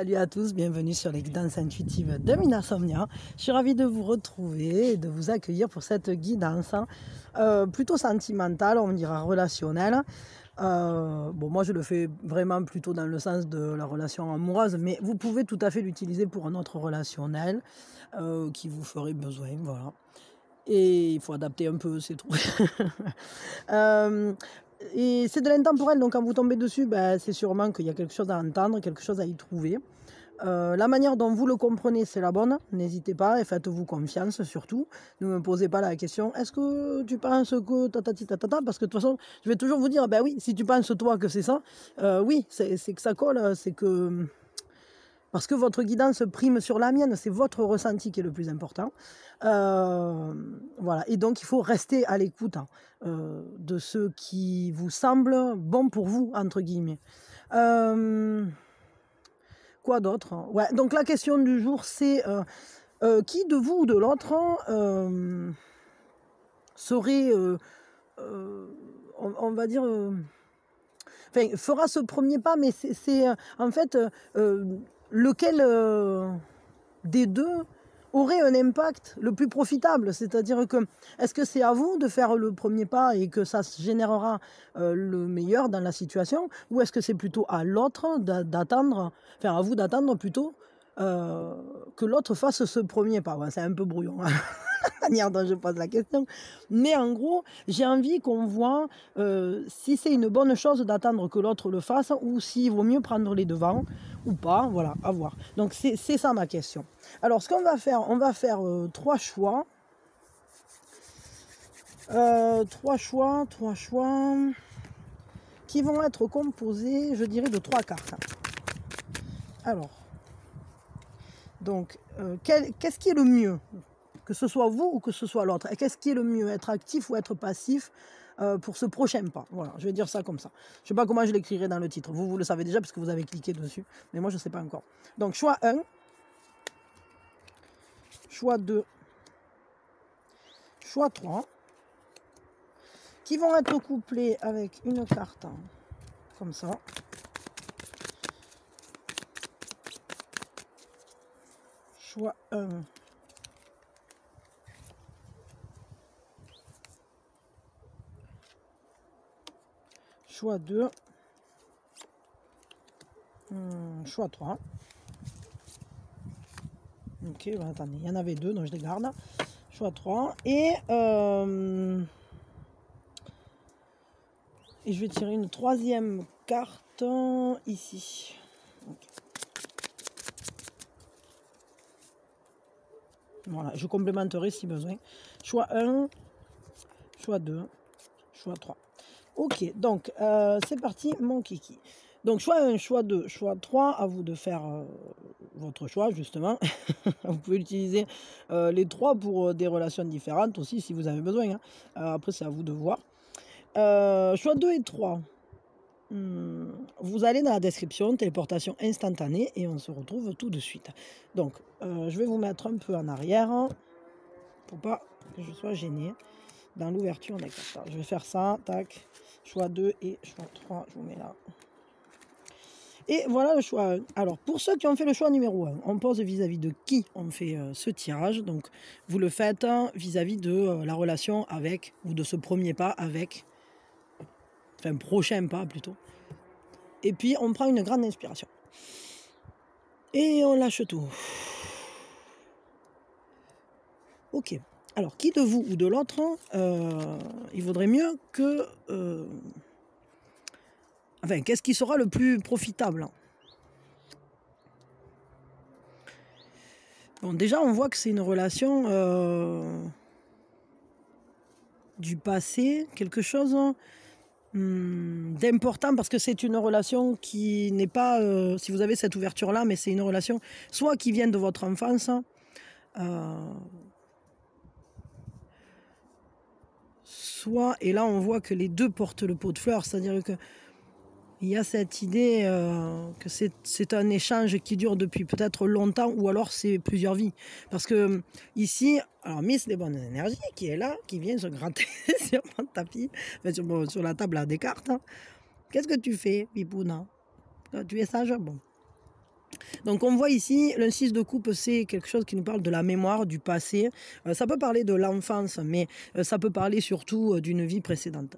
Salut à tous, bienvenue sur les guidances intuitives de Minasomnia. Je suis ravie de vous retrouver et de vous accueillir pour cette guidance plutôt sentimentale, on dira relationnelle. Bon, moi je le fais vraiment plutôt dans le sens de la relation amoureuse, mais vous pouvez tout à fait l'utiliser pour un autre relationnel qui vous ferait besoin, voilà. Et il faut adapter un peu, c'est tout. Et c'est de l'intemporel, donc quand vous tombez dessus, ben, c'est sûrement qu'il y a quelque chose à entendre, quelque chose à y trouver. La manière dont vous le comprenez, c'est la bonne. N'hésitez pas et faites-vous confiance surtout. Ne me posez pas la question, est-ce que tu penses que tatati tatata? Parce que de toute façon, je vais toujours vous dire, ben oui, si tu penses toi que c'est ça, oui, c'est que ça colle, c'est que... Parce que votre guidance prime sur la mienne, c'est votre ressenti qui est le plus important. Voilà. Et donc, il faut rester à l'écoute de ce qui vous semble bon pour vous, entre guillemets. Quoi d'autre? Ouais, donc, la question du jour, c'est qui de vous ou de l'autre serait, on va dire... enfin, fera ce premier pas, mais c'est en fait... lequel des deux aurait un impact le plus profitable? C'est-à-dire que, est-ce que c'est à vous de faire le premier pas et que ça générera le meilleur dans la situation? Ou est-ce que c'est plutôt à l'autre d'attendre, enfin à vous d'attendre plutôt, que l'autre fasse ce premier pas? Ouais, c'est un peu brouillon, hein, la manière dont je pose la question. Mais en gros, j'ai envie qu'on voit si c'est une bonne chose d'attendre que l'autre le fasse ou s'il vaut mieux prendre les devants ou pas, voilà, à voir. Donc c'est ça ma question. Alors ce qu'on va faire, on va faire trois choix. Trois choix qui vont être composés, je dirais, de trois cartes. Alors, donc, qu'est-ce qui est le mieux? Que ce soit vous ou que ce soit l'autre. Et qu'est-ce qui est le mieux? Être actif ou être passif pour ce prochain pas? Voilà, je vais dire ça comme ça. Je ne sais pas comment je l'écrirai dans le titre. Vous le savez déjà parce que vous avez cliqué dessus. Mais moi, je ne sais pas encore. Donc, choix 1. Choix 2. Choix 3. Qui vont être couplés avec une carte comme ça. Choix 1. Choix 2. Choix 3. Ok, bah attendez, il y en avait deux, donc je les garde. Choix 3. Et je vais tirer une troisième carte ici. Okay. Voilà, je complémenterai si besoin. Choix 1, choix 2, choix 3. Ok, donc c'est parti, mon kiki. Donc choix 1, choix 2, choix 3, à vous de faire votre choix justement. Vous pouvez utiliser les trois pour des relations différentes aussi si vous avez besoin. Hein. Après c'est à vous de voir. Choix 2 et 3. Vous allez dans la description, téléportation instantanée et on se retrouve tout de suite. Donc je vais vous mettre un peu en arrière pour pas que je sois gêné dans l'ouverture des cartes. Je vais faire ça, tac, choix 2 et choix 3, je vous mets là. Et voilà le choix 1. Alors, pour ceux qui ont fait le choix numéro 1, on pose vis-à-vis de qui on fait ce tirage. Donc, vous le faites vis-à-vis de la relation avec, ou de ce premier pas avec, enfin, prochain pas plutôt. Et puis, on prend une grande inspiration. Et on lâche tout. Ok. Alors, qui de vous ou de l'autre, il vaudrait mieux que... Enfin, qu'est-ce qui sera le plus profitable? Bon, déjà, on voit que c'est une relation du passé, quelque chose d'important, parce que c'est une relation qui n'est pas, si vous avez cette ouverture-là, mais c'est une relation soit qui vient de votre enfance, soit, et là on voit que les deux portent le pot de fleurs, c'est-à-dire que il y a cette idée que c'est un échange qui dure depuis peut-être longtemps ou alors c'est plusieurs vies. Parce que ici, alors Miss des bonnes énergies qui est là, qui vient se gratter sur mon tapis, enfin, sur la table à des cartes. Hein. Qu'est-ce que tu fais, Pipouna? Tu es sage? Bon. Donc on voit ici, le 6 de coupe, c'est quelque chose qui nous parle de la mémoire, du passé. Ça peut parler de l'enfance, mais ça peut parler surtout d'une vie précédente.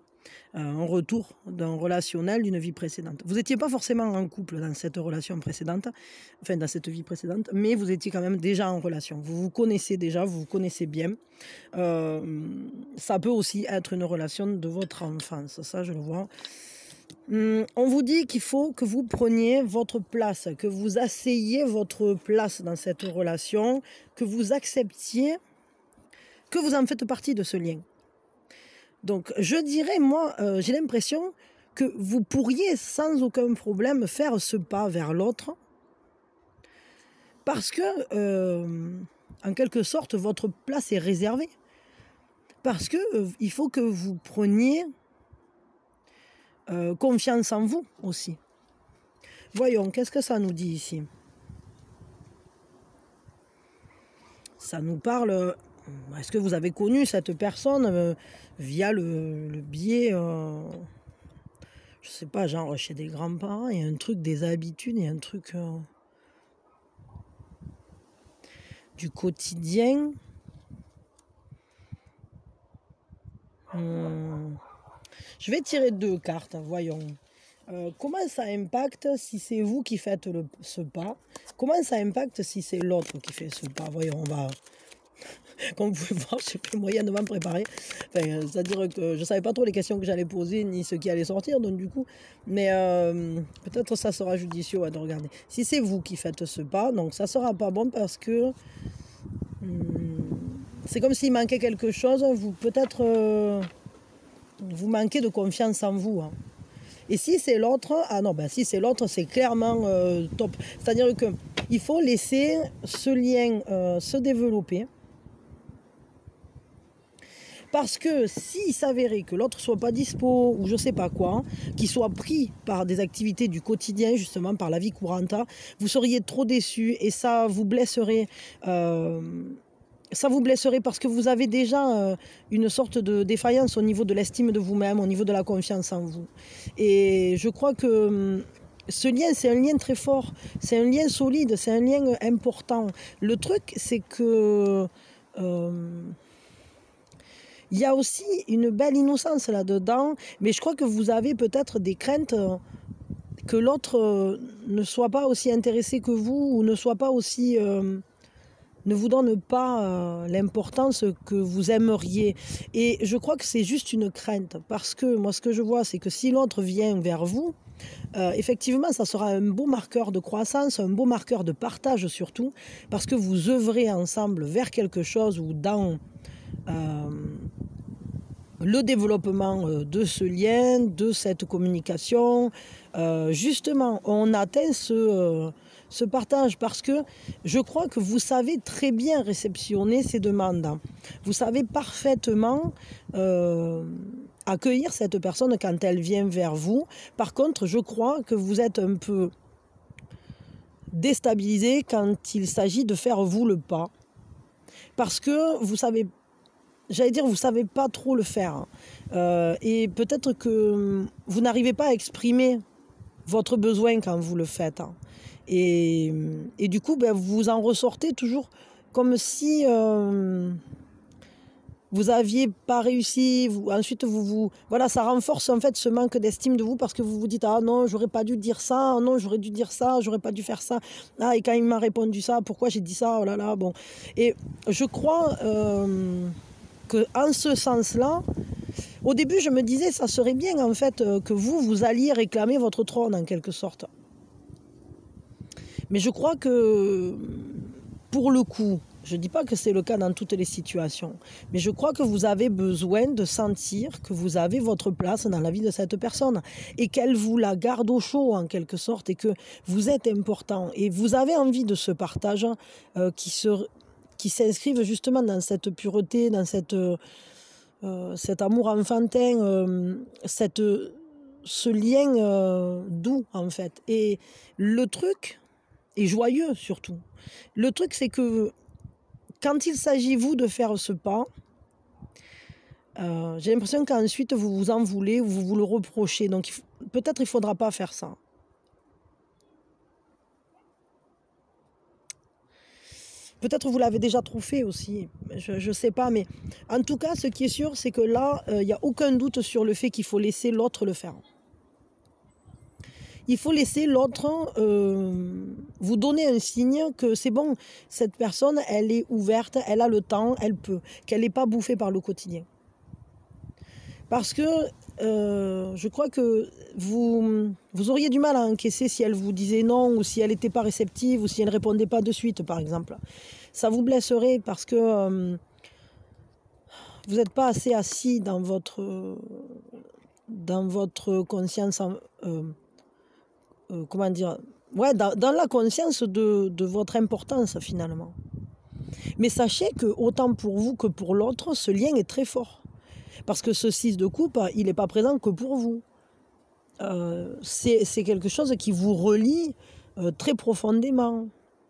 Un retour d'un relationnel d'une vie précédente. Vous n'étiez pas forcément en couple dans cette relation précédente, enfin dans cette vie précédente, mais vous étiez quand même déjà en relation. Vous vous connaissez déjà, vous vous connaissez bien. Ça peut aussi être une relation de votre enfance, ça je le vois. On vous dit qu'il faut que vous preniez votre place, que vous asseyiez votre place dans cette relation, que vous acceptiez que vous en faites partie de ce lien. Donc je dirais, moi, j'ai l'impression que vous pourriez sans aucun problème faire ce pas vers l'autre parce que, en quelque sorte, votre place est réservée. Parce que il faut que vous preniez confiance en vous aussi. Voyons, qu'est-ce que ça nous dit ici? Ça nous parle... Est-ce que vous avez connu cette personne via le biais, je sais pas, genre chez des grands-parents, il y a un truc des habitudes, il y a un truc du quotidien. Je vais tirer 2 cartes, voyons. Comment ça impacte si c'est vous qui faites ce pas? Comment ça impacte si c'est l'autre qui fait ce pas? Voyons, on va... Comme vous pouvez voir, j'ai pris moyennement préparé. Enfin, c'est-à-dire que je ne savais pas trop les questions que j'allais poser, ni ce qui allait sortir, donc du coup... Mais peut-être ça sera judicieux de regarder. Si c'est vous qui faites ce pas, donc ça ne sera pas bon parce que... c'est comme s'il manquait quelque chose. Vous peut-être... vous manquez de confiance en vous. Hein. Et si c'est l'autre, ah non, ben si c'est l'autre, c'est clairement top. C'est-à-dire qu'il faut laisser ce lien se développer. Parce que s'il s'avérait que l'autre soit pas dispo ou je sais pas quoi, qu'il soit pris par des activités du quotidien, justement par la vie courante, vous seriez trop déçu et ça vous blesserait. Ça vous blesserait parce que vous avez déjà une sorte de défaillance au niveau de l'estime de vous-même, au niveau de la confiance en vous. Et je crois que ce lien, c'est un lien très fort, c'est un lien solide, c'est un lien important. Le truc, c'est que... il y a aussi une belle innocence là-dedans, mais je crois que vous avez peut-être des craintes que l'autre ne soit pas aussi intéressé que vous ou ne soit pas aussi... ne vous donne pas l'importance que vous aimeriez. Et je crois que c'est juste une crainte, parce que moi ce que je vois, c'est que si l'autre vient vers vous, effectivement ça sera un beau marqueur de croissance, un beau marqueur de partage surtout, parce que vous œuvrez ensemble vers quelque chose ou dans le développement de ce lien, de cette communication. Justement, on atteint ce partage parce que je crois que vous savez très bien réceptionner ces demandes. Vous savez parfaitement accueillir cette personne quand elle vient vers vous. Par contre, je crois que vous êtes un peu déstabilisé quand il s'agit de faire vous le pas. Parce que vous savez, j'allais dire, vous ne savez pas trop le faire. Et peut-être que vous n'arrivez pas à exprimer votre besoin quand vous le faites. Et du coup, ben, vous en ressortez toujours comme si vous n'aviez pas réussi. Ensuite, voilà, ça renforce en fait ce manque d'estime de vous parce que vous vous dites « Ah non, j'aurais pas dû dire ça, ah non, j'aurais dû dire ça, j'aurais pas dû faire ça. Ah, et quand il m'a répondu ça, pourquoi j'ai dit ça, oh là là, bon. » Et je crois qu'en ce sens-là, au début, je me disais, ça serait bien en fait que vous alliez réclamer votre trône en quelque sorte. Mais je crois que, pour le coup, je ne dis pas que c'est le cas dans toutes les situations, mais je crois que vous avez besoin de sentir que vous avez votre place dans la vie de cette personne et qu'elle vous la garde au chaud en quelque sorte et que vous êtes important. Et vous avez envie de ce partage qui s'inscrive justement dans cette pureté, dans cet amour enfantin, ce lien doux en fait. Et le truc... et joyeux surtout. Le truc, c'est que quand il s'agit, vous, de faire ce pas, j'ai l'impression qu'ensuite, vous vous en voulez ou vous vous le reprochez. Donc, peut-être il ne faudra pas faire ça. Peut-être vous l'avez déjà trop fait aussi, je ne sais pas, mais en tout cas, ce qui est sûr, c'est que là, il n'y a aucun doute sur le fait qu'il faut laisser l'autre le faire. Il faut laisser l'autre vous donner un signe que c'est bon, cette personne, elle est ouverte, elle a le temps, elle peut, qu'elle n'est pas bouffée par le quotidien. Parce que je crois que vous auriez du mal à encaisser si elle vous disait non, ou si elle n'était pas réceptive, ou si elle ne répondait pas de suite, par exemple. Ça vous blesserait parce que vous n'êtes pas assez assis dans votre conscience, comment dire, ouais, dans la conscience de votre importance finalement. Mais sachez que autant pour vous que pour l'autre, ce lien est très fort. Parce que ce 6 de coupe, il n'est pas présent que pour vous. C'est quelque chose qui vous relie très profondément.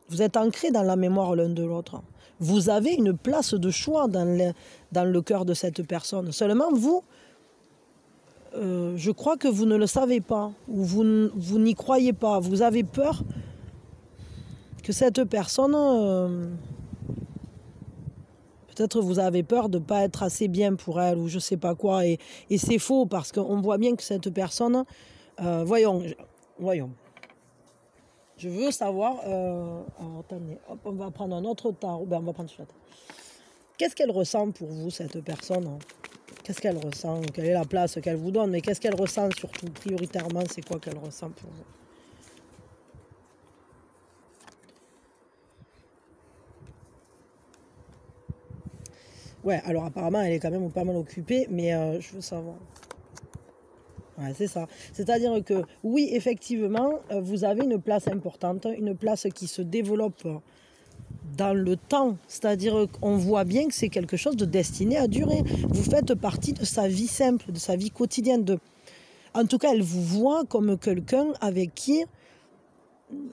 Vous êtes ancrés dans la mémoire l'un de l'autre. Vous avez une place de choix dans le cœur de cette personne. Seulement, vous, je crois que vous ne le savez pas, ou vous n'y croyez pas. Vous avez peur que cette personne... peut-être vous avez peur de ne pas être assez bien pour elle, ou je ne sais pas quoi. Et c'est faux, parce qu'on voit bien que cette personne... voyons. Je veux savoir... attendez, hop, on va prendre un autre tarot. Ben, on va prendre celui-là. Qu'est-ce qu'elle ressent pour vous, cette personne? Qu'est-ce qu'elle ressent? Quelle est la place qu'elle vous donne? Mais qu'est-ce qu'elle ressent surtout? Prioritairement, c'est quoi qu'elle ressent pour vous? Ouais, alors apparemment, elle est quand même pas mal occupée, mais je veux savoir. Ouais, c'est ça. C'est-à-dire que, oui, effectivement, vous avez une place importante, une place qui se développe dans le temps. C'est-à-dire qu'on voit bien que c'est quelque chose de destiné à durer. Vous faites partie de sa vie simple, de sa vie quotidienne. En tout cas, elle vous voit comme quelqu'un avec qui...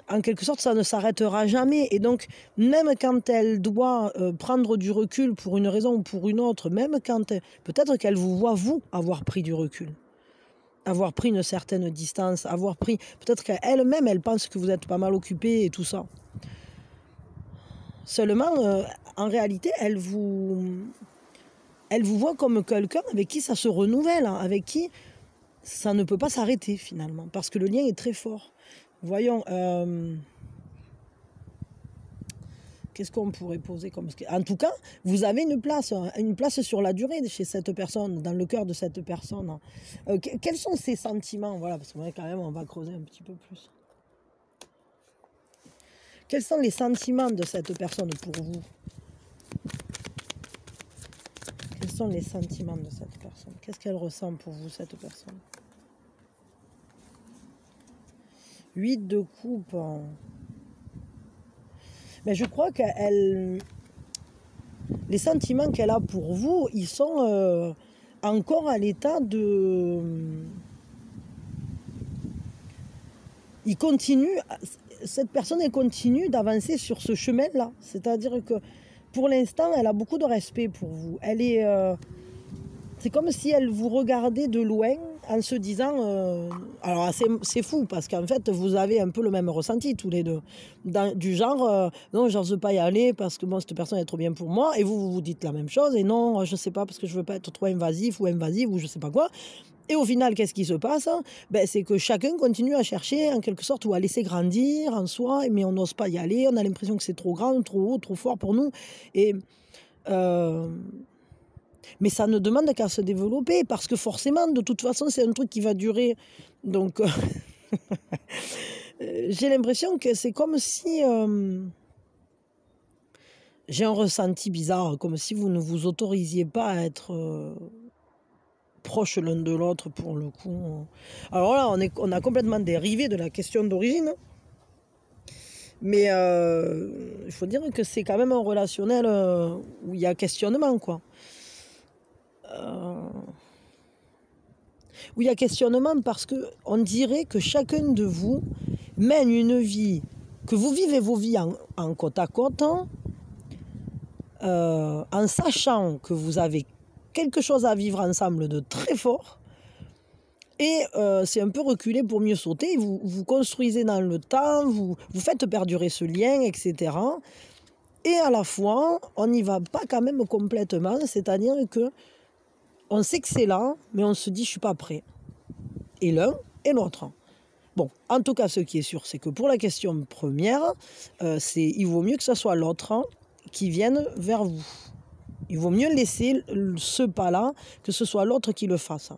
en quelque sorte, ça ne s'arrêtera jamais. Et donc, même quand elle doit prendre du recul pour une raison ou pour une autre, même quand peut-être qu'elle vous voit, vous, avoir pris du recul, avoir pris une certaine distance, avoir pris... peut-être qu'elle-même, elle pense que vous êtes pas mal occupé et tout ça. Seulement, en réalité, elle vous voit comme quelqu'un avec qui ça se renouvelle, hein, avec qui ça ne peut pas s'arrêter finalement, parce que le lien est très fort. Voyons, qu'est-ce qu'on pourrait poser comme... En tout cas, vous avez une place sur la durée chez cette personne, dans le cœur de cette personne. Quels sont ses sentiments? Voilà, parce que quand même, on va creuser un petit peu plus. Quels sont les sentiments de cette personne pour vous? Quels sont les sentiments de cette personne? Qu'est-ce qu'elle ressent pour vous, cette personne? 8 de coupe. Mais je crois qu'elle... les sentiments qu'elle a pour vous, ils sont encore à l'état de... il continue... cette personne, elle continue d'avancer sur ce chemin-là. C'est-à-dire que pour l'instant, elle a beaucoup de respect pour vous. Elle est... c'est comme si elle vous regardait de loin en se disant... alors, c'est fou, parce qu'en fait, vous avez un peu le même ressenti, tous les deux. Du genre, non, j'ose pas y aller, parce que bon, cette personne est trop bien pour moi. Et vous vous dites la même chose. Et non, je sais pas, parce que je veux pas être trop invasif ou invasive, ou je sais pas quoi. Et au final, qu'est-ce qui se passe? Ben, c'est que chacun continue à chercher, en quelque sorte, ou à laisser grandir en soi, mais on n'ose pas y aller, on a l'impression que c'est trop grand, trop haut, trop fort pour nous. Et, mais ça ne demande qu'à se développer, parce que forcément, de toute façon, c'est un truc qui va durer. Donc, j'ai l'impression que c'est comme si... j'ai un ressenti bizarre, comme si vous ne vous autorisiez pas à être... proches l'un de l'autre pour le coup. Alors là, on a complètement dérivé de la question d'origine. Mais il faut dire que c'est quand même un relationnel où il y a questionnement, quoi. Où il y a questionnement parce qu'on dirait que chacun de vous mène une vie, que vous vivez vos vies en côte à côte, en sachant que vous avez quelque chose à vivre ensemble de très fort, et c'est un peu reculer pour mieux sauter. Vous construisez dans le temps, vous faites perdurer ce lien, etc. Et à la fois, on n'y va pas quand même complètement, c'est-à-dire que on sait que c'est là, mais on se dit, je ne suis pas prêt. Et l'un et l'autre. Bon, en tout cas, ce qui est sûr, c'est que pour la question première, il vaut mieux que ce soit l'autre qui vienne vers vous. Il vaut mieux laisser ce pas-là, que ce soit l'autre qui le fasse.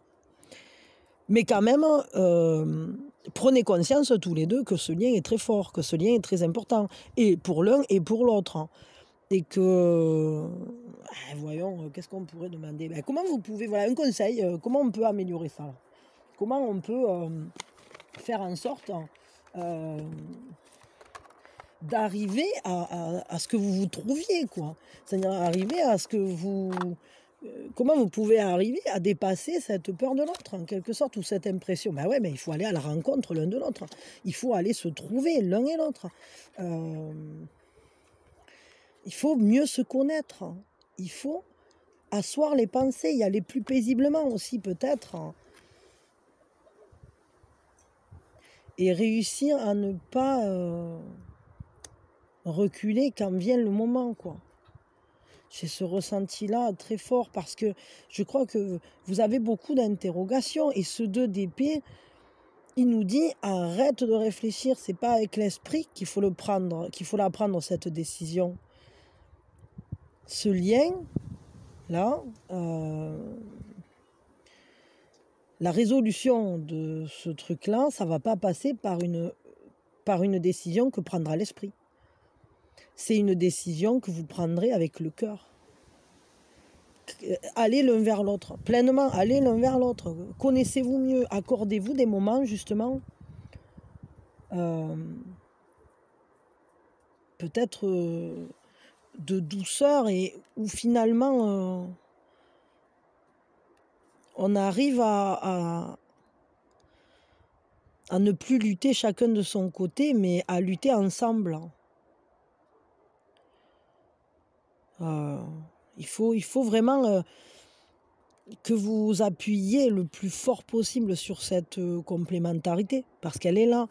Mais quand même, prenez conscience tous les deux que ce lien est très fort, que ce lien est très important, et pour l'un et pour l'autre. Et que, voyons, qu'est-ce qu'on pourrait demander? Comment vous pouvez, voilà un conseil, comment on peut améliorer ça? Comment on peut faire en sorte d'arriver à ce que vous vous trouviez, quoi. C'est-à-dire arriver à ce que vous... comment vous pouvez arriver à dépasser cette peur de l'autre, en quelque sorte, ou cette impression? Ben ouais, mais il faut aller à la rencontre l'un de l'autre. Il faut aller se trouver l'un et l'autre. Il faut mieux se connaître. Il faut asseoir les pensées, y aller plus paisiblement aussi, peut-être. Et réussir à ne pas reculer quand vient le moment, quoi. J'ai ce ressenti-là très fort parce que je crois que vous avez beaucoup d'interrogations et ce 2 d'épée, il nous dit arrête de réfléchir, c'est pas avec l'esprit qu'il faut la prendre cette décision. Ce lien là, la résolution de ce truc-là, ça va pas passer par une décision que prendra l'esprit. C'est une décision que vous prendrez avec le cœur. Allez l'un vers l'autre, pleinement, allez l'un vers l'autre. Connaissez-vous mieux, accordez-vous des moments justement peut-être de douceur et où finalement on arrive à ne plus lutter chacun de son côté, mais à lutter ensemble. Il faut vraiment que vous appuyiez le plus fort possible sur cette complémentarité, parce qu'elle est là,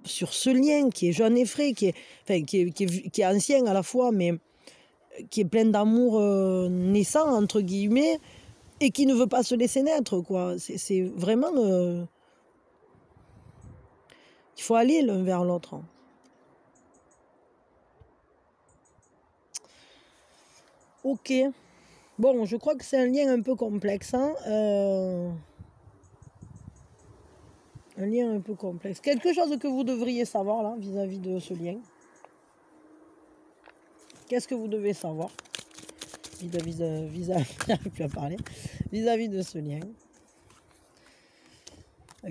sur ce lien qui est jeune et frais, qui est ancien à la fois, mais qui est plein d'amour naissant, entre guillemets, et qui ne veut pas se laisser naître, quoi. C'est vraiment... il faut aller l'un vers l'autre. Ok. Bon, je crois que c'est un lien un peu complexe. Hein. Un lien un peu complexe. Quelque chose que vous devriez savoir là vis-à-vis de ce lien. Qu'est-ce que vous devez savoir vis-à-vis de ce lien?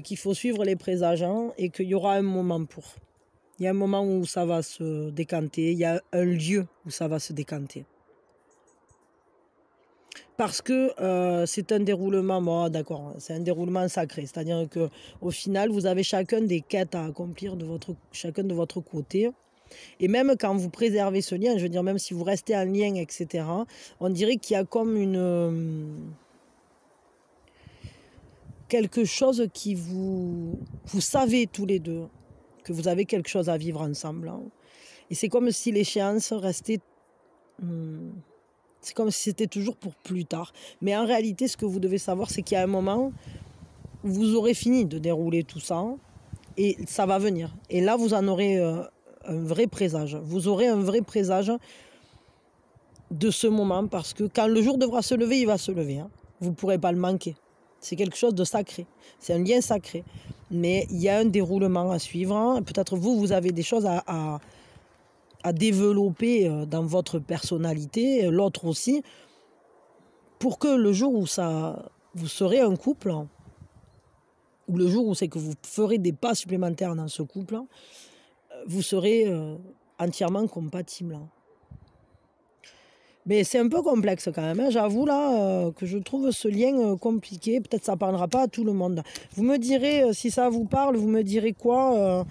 Qu'il faut suivre les présages et qu'il y aura un moment pour. Il y a un moment où ça va se décanter. Il y a un lieu où ça va se décanter. Parce que c'est un déroulement, bon, d'accord, c'est un déroulement sacré. C'est-à-dire qu'au final, vous avez chacun des quêtes à accomplir chacun de votre côté. Et même quand vous préservez ce lien, je veux dire, même si vous restez en lien, etc., on dirait qu'il y a comme quelque chose qui vous savez tous les deux, que vous avez quelque chose à vivre ensemble. Hein. Et c'est comme si l'échéance restait... c'est comme si c'était toujours pour plus tard. Mais en réalité, ce que vous devez savoir, c'est qu'il y a un moment où vous aurez fini de dérouler tout ça et ça va venir. Et là, vous en aurez un vrai présage. Vous aurez un vrai présage de ce moment parce que quand le jour devra se lever, il va se lever. Hein. Vous ne pourrez pas le manquer. C'est quelque chose de sacré. C'est un lien sacré. Mais il y a un déroulement à suivre. Hein. Peut-être vous avez des choses à développer dans votre personnalité, l'autre aussi, pour que le jour où vous serez un couple, ou le jour où c'est que vous ferez des pas supplémentaires dans ce couple, vous serez entièrement compatibles. Mais c'est un peu complexe quand même, hein. J'avoue là que je trouve ce lien compliqué, peut-être ça ne parlera pas à tout le monde. Vous me direz, si ça vous parle, vous me direz quoi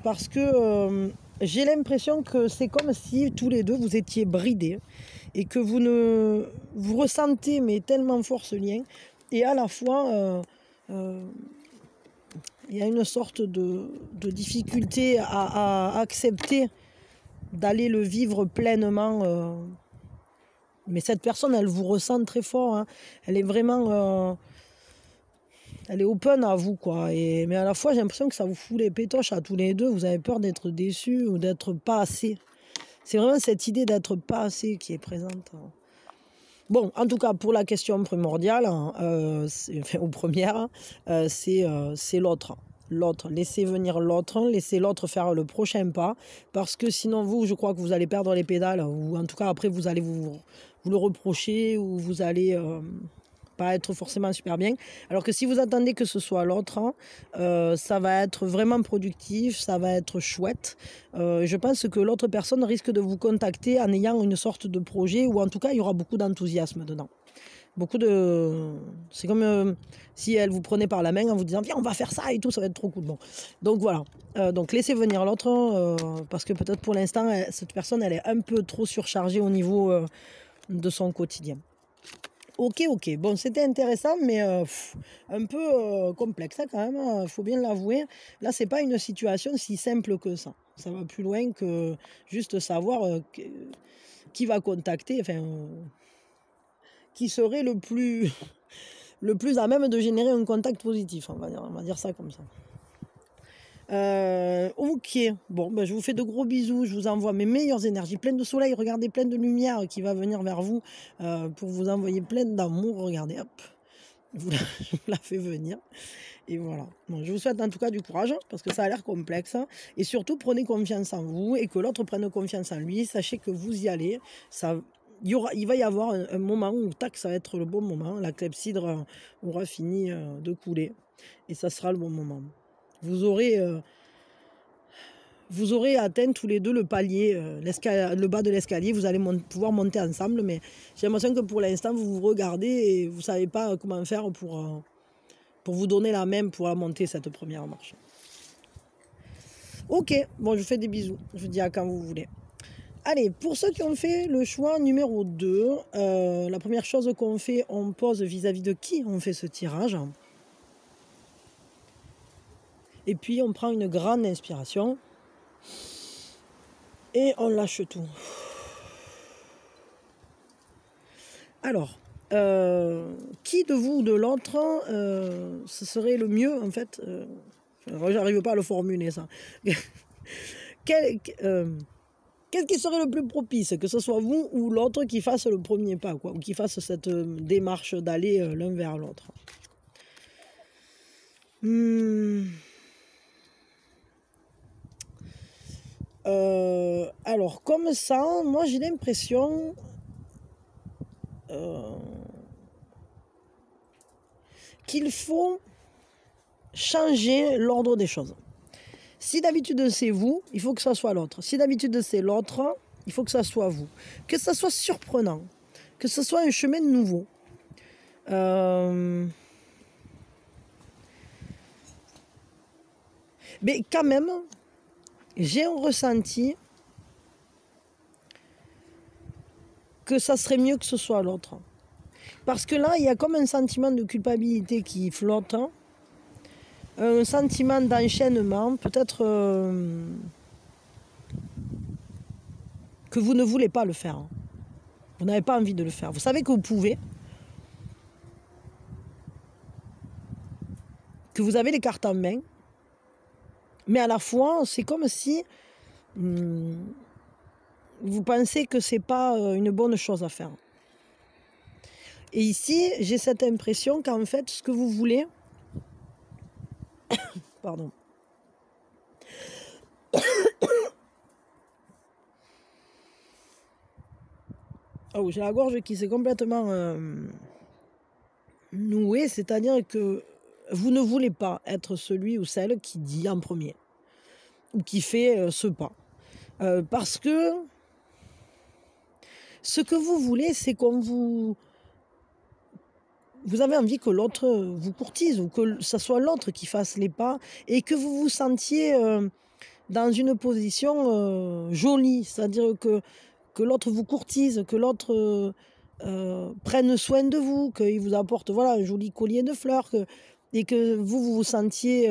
parce que... j'ai l'impression que c'est comme si tous les deux vous étiez bridés et que vous ressentez mais tellement fort ce lien et à la fois il y a une sorte de difficulté à accepter d'aller le vivre pleinement. Mais cette personne, elle vous ressent très fort. Hein. Elle est vraiment... elle est open à vous, quoi. Mais à la fois, j'ai l'impression que ça vous fout les pétoches à tous les deux. Vous avez peur d'être déçus ou d'être pas assez. C'est vraiment cette idée d'être pas assez qui est présente. Bon, en tout cas, pour la question primordiale, enfin, aux premières, c'est l'autre. L'autre, laissez venir l'autre, laissez l'autre faire le prochain pas, parce que sinon vous, je crois que vous allez perdre les pédales, ou en tout cas après vous allez vous le reprocher, ou vous allez pas être forcément super bien. Alors que si vous attendez que ce soit l'autre, ça va être vraiment productif, ça va être chouette. Je pense que l'autre personne risque de vous contacter en ayant une sorte de projet, ou en tout cas il y aura beaucoup d'enthousiasme dedans. C'est comme si elle vous prenait par la main en vous disant viens on va faire ça et tout, ça va être trop cool. Bon. Donc voilà, donc laissez venir l'autre parce que peut-être pour l'instant cette personne elle est un peu trop surchargée au niveau de son quotidien. Ok, bon c'était intéressant mais un peu complexe hein, quand même, il faut bien l'avouer. Là c'est pas une situation si simple que ça va plus loin que juste savoir qui va contacter, enfin qui serait le plus à même de générer un contact positif, on va dire ça comme ça. Ok, bon, ben, je vous fais de gros bisous, je vous envoie mes meilleures énergies, pleines de soleil, regardez, pleine de lumière qui va venir vers vous pour vous envoyer plein d'amour, regardez, hop, je vous la fais venir. Et voilà. Bon, je vous souhaite en tout cas du courage, parce que ça a l'air complexe. Et surtout, prenez confiance en vous et que l'autre prenne confiance en lui. Sachez que vous y allez. Il va y avoir un moment où, tac, ça va être le bon moment. La clepsydre aura fini de couler. Et ça sera le bon moment. Vous aurez atteint tous les deux le palier, le bas de l'escalier. Vous allez pouvoir monter ensemble. Mais j'ai l'impression que pour l'instant, vous vous regardez et vous ne savez pas comment faire pour vous donner la main pour monter cette première marche. Ok, bon, je vous fais des bisous. Je vous dis à quand vous voulez. Allez, pour ceux qui ont fait le choix numéro 2, la première chose qu'on fait, on pose vis-à-vis de qui on fait ce tirage. Et puis, on prend une grande inspiration. Et on lâche tout. Alors, qui de vous ou de l'autre, ce serait le mieux, en fait j'arrive pas à le formuler, ça. Qu'est-ce qui serait le plus propice, que ce soit vous ou l'autre qui fasse le premier pas, quoi, ou qui fasse cette démarche d'aller l'un vers l'autre. Alors, comme ça, moi j'ai l'impression qu'il faut changer l'ordre des choses. Si d'habitude c'est vous, il faut que ça soit l'autre. Si d'habitude c'est l'autre, il faut que ça soit vous. Que ça soit surprenant, que ce soit un chemin nouveau. Mais quand même, j'ai un ressenti que ça serait mieux que ce soit l'autre. Parce que là, il y a comme un sentiment de culpabilité qui flotte, un sentiment d'enchaînement, peut-être que vous ne voulez pas le faire. Vous n'avez pas envie de le faire. Vous savez que vous pouvez, que vous avez les cartes en main, mais à la fois, c'est comme si vous pensez que ce n'est pas une bonne chose à faire. Et ici, j'ai cette impression qu'en fait, ce que vous voulez... Pardon. Oh, j'ai la gorge qui s'est complètement nouée, c'est-à-dire que vous ne voulez pas être celui ou celle qui dit en premier, ou qui fait ce pas. Parce que ce que vous voulez, c'est qu'on vous avez envie que l'autre vous courtise, ou que ce soit l'autre qui fasse les pas, et que vous vous sentiez dans une position jolie, c'est-à-dire que l'autre vous courtise, que l'autre prenne soin de vous, qu'il vous apporte voilà, un joli collier de fleurs, et que vous vous sentiez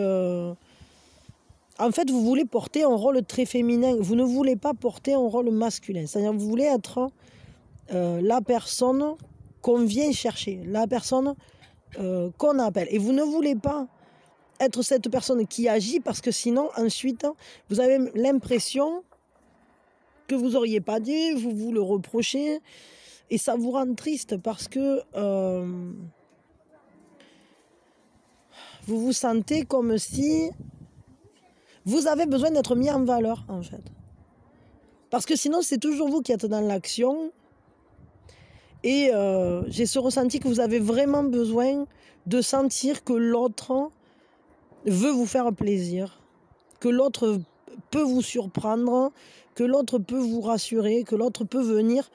en fait, vous voulez porter un rôle très féminin. Vous ne voulez pas porter un rôle masculin. C'est-à-dire que vous voulez être la personne qu'on vient chercher, la personne qu'on appelle. Et vous ne voulez pas être cette personne qui agit parce que sinon, ensuite, vous avez l'impression que vous n'auriez pas dû, vous vous le reprochez. Et ça vous rend triste parce que vous vous sentez comme si vous avez besoin d'être mis en valeur, en fait. Parce que sinon, c'est toujours vous qui êtes dans l'action. Et j'ai ce ressenti que vous avez vraiment besoin de sentir que l'autre veut vous faire plaisir, que l'autre peut vous surprendre, que l'autre peut vous rassurer, que l'autre peut venir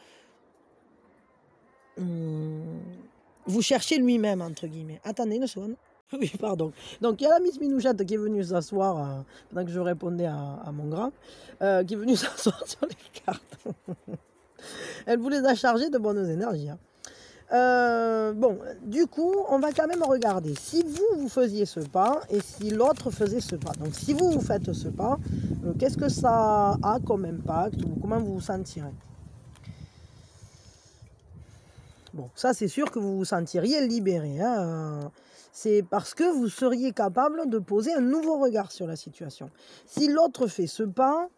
vous chercher lui-même, entre guillemets. Attendez une seconde. Oui, pardon. Donc, il y a la Miss Minouchette qui est venue s'asseoir, pendant que je répondais à mon grand, qui est venue s'asseoir sur les cartes. Elle vous les a chargées de bonnes énergies. Hein. Bon, du coup, on va quand même regarder. Si vous faisiez ce pas et si l'autre faisait ce pas. Donc, si vous faites ce pas, qu'est-ce que ça a comme impact ou comment vous vous sentirez? Bon, ça c'est sûr que vous vous sentiriez libéré. Hein. C'est parce que vous seriez capable de poser un nouveau regard sur la situation. Si l'autre fait ce pas,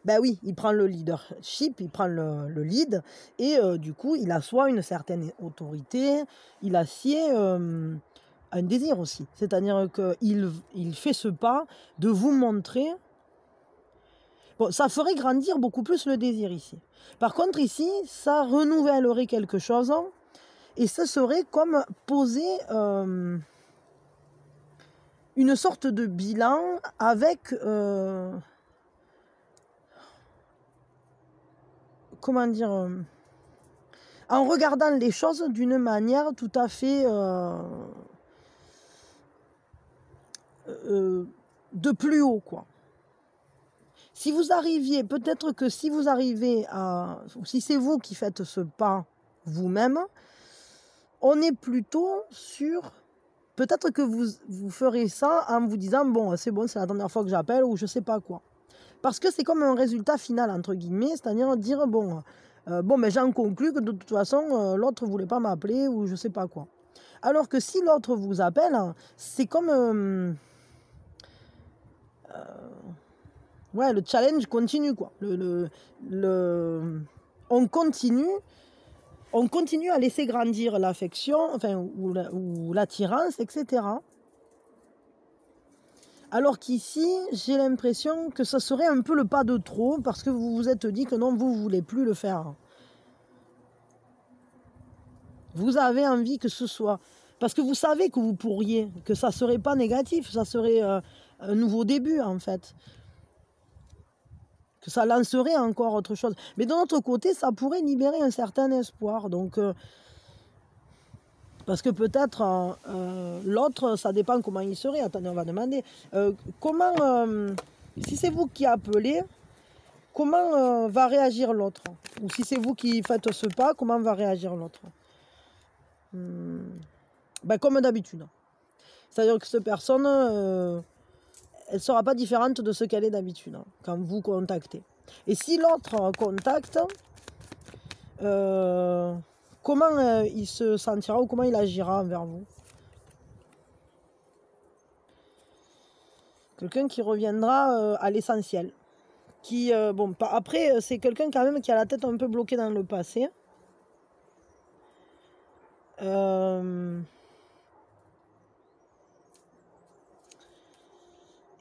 ben oui, il prend le leadership, il prend le lead, et du coup, il assoit une certaine autorité, il assied un désir aussi. C'est-à-dire qu'il fait ce pas de vous montrer. Bon, ça ferait grandir beaucoup plus le désir ici. Par contre, ici, ça renouvellerait quelque chose, et ce serait comme poser une sorte de bilan avec... comment dire, en regardant les choses d'une manière tout à fait de plus haut, quoi. Si vous arriviez, peut-être que si vous arrivez à, si c'est vous qui faites ce pas vous-même, on est plutôt sur, peut-être que vous ferez ça en vous disant, bon, c'est la dernière fois que j'appelle, ou je sais pas quoi. Parce que c'est comme un résultat final, entre guillemets, c'est-à-dire dire, bon, mais j'en conclus que de toute façon, l'autre ne voulait pas m'appeler ou je sais pas quoi. Alors que si l'autre vous appelle, c'est comme... ouais, le challenge continue, quoi. On continue à laisser grandir l'affection, enfin, ou l'attirance, etc. Alors qu'ici, j'ai l'impression que ça serait un peu le pas de trop parce que vous vous êtes dit que non, vous ne voulez plus le faire. Vous avez envie que ce soit... Parce que vous savez que vous pourriez, que ça ne serait pas négatif, ça serait un nouveau début en fait. Que ça lancerait encore autre chose. Mais d'un autre côté, ça pourrait libérer un certain espoir. Donc... parce que peut-être l'autre, ça dépend comment il serait. Attendez, on va demander. Comment, si c'est vous qui appelez, comment va réagir l'autre? Ou si c'est vous qui faites ce pas, comment va réagir l'autre? Ben, comme d'habitude. C'est-à-dire que cette personne, elle ne sera pas différente de ce qu'elle est d'habitude hein, quand vous contactez. Et si l'autre contacte... comment il se sentira ou comment il agira envers vous? Quelqu'un qui reviendra à l'essentiel. Qui, bon, après, c'est quelqu'un quand même qui a la tête un peu bloquée dans le passé.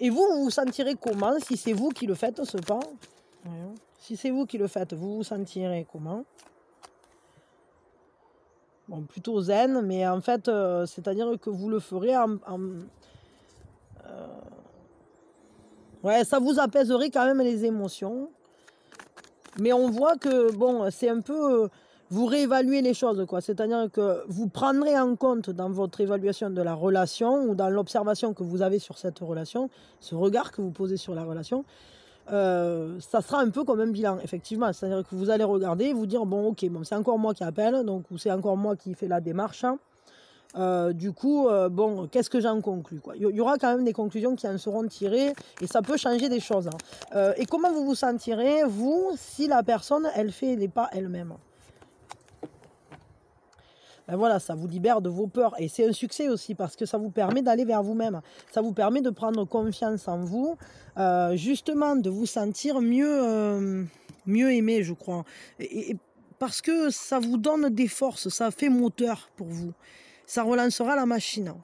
Et vous vous sentirez comment si c'est vous qui le faites, ce pas? Si c'est vous qui le faites, vous vous sentirez comment? Bon, plutôt zen, mais en fait, c'est-à-dire que vous le ferez ouais, ça vous apaiserait quand même les émotions. Mais on voit que, bon, c'est un peu... vous réévaluez les choses, quoi. C'est-à-dire que vous prendrez en compte dans votre évaluation de la relation ou dans l'observation que vous avez sur cette relation, ce regard que vous posez sur la relation, ça sera un peu comme un bilan, effectivement. C'est-à-dire que vous allez regarder et vous dire, bon, ok, bon, c'est encore moi qui appelle, donc, ou c'est encore moi qui fais la démarche. Du coup, bon, qu'est-ce que j'en conclus, quoi. Il y aura quand même des conclusions qui en seront tirées et ça peut changer des choses, hein. Et comment vous vous sentirez, vous, si la personne, elle fait les pas elle-même? Ben voilà, ça vous libère de vos peurs. Et c'est un succès aussi parce que ça vous permet d'aller vers vous-même. Ça vous permet de prendre confiance en vous, justement de vous sentir mieux, mieux aimé, je crois. Et parce que ça vous donne des forces, ça fait moteur pour vous. Ça relancera la machine.